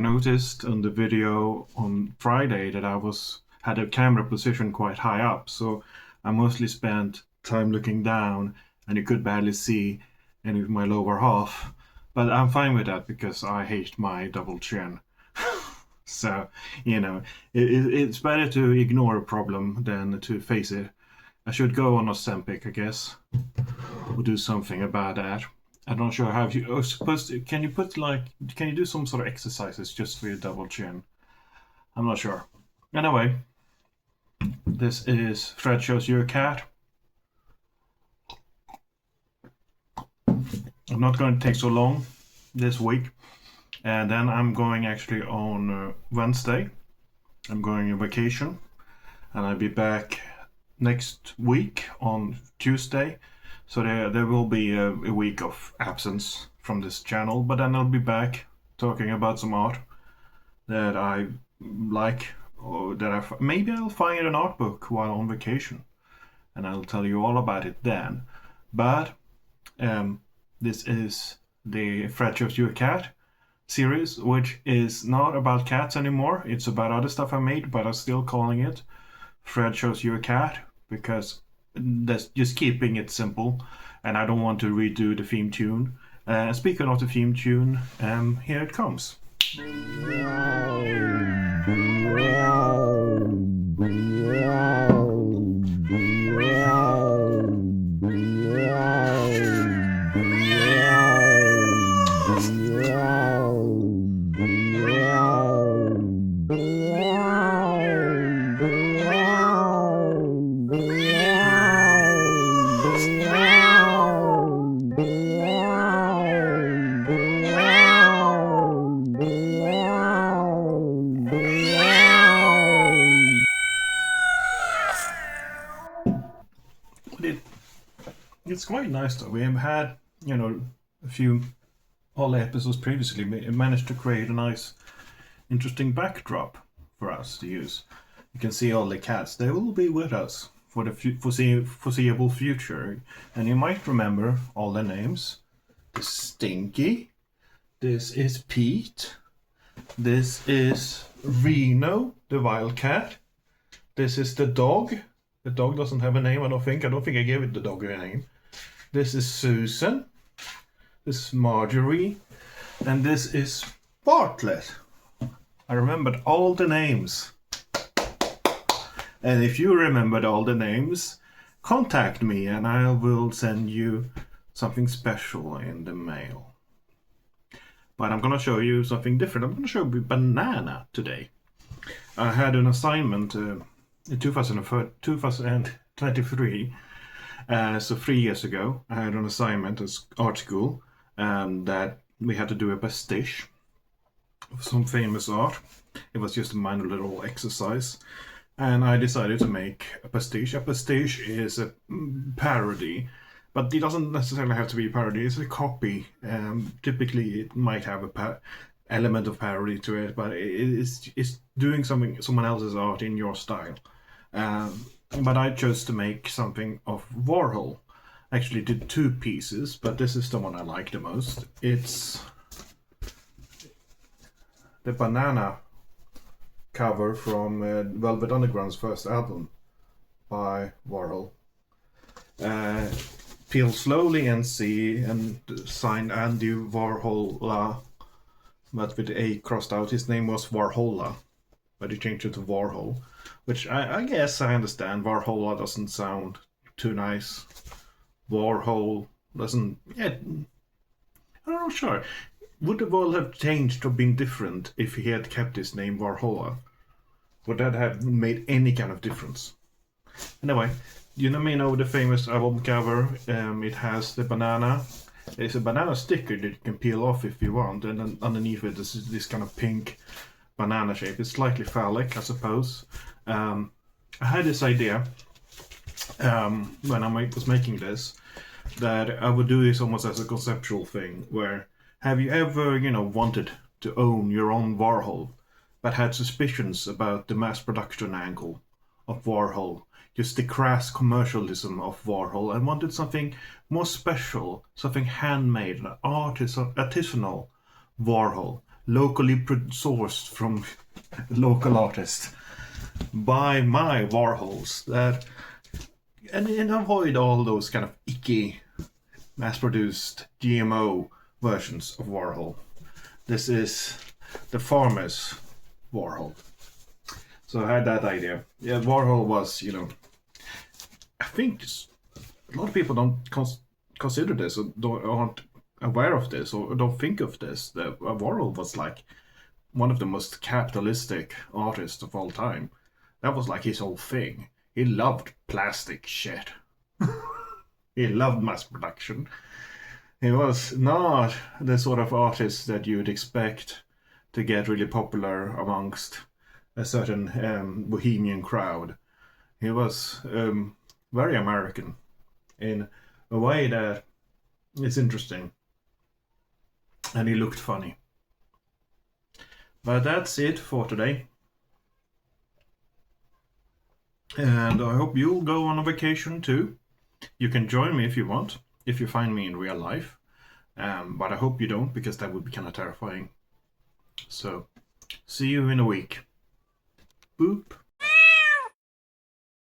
noticed on the video on Friday that had a camera position quite high up, so I mostly spent time looking down, and you could barely see any of my lower half. But I'm fine with that because I hate my double chin. So, it's better to ignore a problem than to face it. I should go on Ozempic, I guess, or do something about that. I'm not sure how you are supposed to. Can you do some sort of exercises just for your double chin? I'm not sure. Anyway, this is Fred Shows You a Cat. I'm not going to take so long this week. And then I'm going actually on Wednesday. I'm going on vacation. And I'll be back next week on Tuesday. So there will be a week of absence from this channel. But then I'll be back talking about some art that I like. Or that maybe I'll find an art book while on vacation. And I'll tell you all about it then. But this is the Fred Shows You a Cat series, which is not about cats anymore. It's about other stuff I made, but I'm still calling it Fred Shows You a Cat because that's just keeping it simple, and I don't want to redo the theme tune. Speaking of the theme tune, here it comes. It's quite nice though. We have had, a few all episodes previously managed to create a nice, interesting backdrop for us to use. You can see all the cats. They will be with us for the foreseeable future. And you might remember all the names. This is Stinky. This is Pete. This is Reno, the wild cat. This is the dog. The dog doesn't have a name, I don't think. I don't think I gave it the dog a name. This is Susan. This is Marjorie. And this is Bartlett. I remembered all the names. And if you remembered all the names, contact me and I will send you something special in the mail. But I'm going to show you something different. I'm going to show you banana today. I had an assignment in 2023, so 3 years ago. I had an assignment at art school that we had to do a pastiche of some famous art. It was just a minor little exercise, and I decided to make a pastiche. A pastiche is a parody, but it doesn't necessarily have to be a parody. It's a copy. Typically, it might have a element of parody to it, but it's doing someone else's art in your style. But I chose to make something of Warhol. I actually did 2 pieces, but this is the one I like the most. It's the banana cover from Velvet Underground's first album by Warhol. Peel slowly and see, and signed Andy Warhol, but with the A crossed out. His name was Warhola, but he changed it to Warhol, which I guess I understand. Warhola doesn't sound too nice. Warhol doesn't. Yeah, I'm not sure. Would the world have changed or been different if he had kept his name Warhola? Would that have made any kind of difference? Anyway, you know the famous album cover. It has the banana. There's a banana sticker that you can peel off if you want, and then underneath it is this kind of pink banana shape. It's slightly phallic, I suppose. I had this idea when I was making this, that I would do this almost as a conceptual thing, where have you ever, wanted to own your own Warhol, but had suspicions about the mass production angle of Warhol, just the crass commercialism of Warhol, and wanted something more special, something handmade, artisanal Warhol, locally sourced from local artists. Buy my Warhols that and avoid all those kind of icky, mass-produced GMO versions of Warhol. This is the farmer's Warhol. So I had that idea. Yeah, Warhol was, I think a lot of people don't consider this or aren't aware of this or don't think of this. That Warhol was like one of the most capitalistic artists of all time. That was like his whole thing. He loved plastic shit. He loved mass production. He was not the sort of artist that you would expect to get really popular amongst a certain bohemian crowd. He was very American in a way that is interesting. And he looked funny. But that's it for today. And I hope you'll go on a vacation too. You can join me if you want, if you find me in real life. But I hope you don't, because that would be kind of terrifying. So, see you in a week. Boop.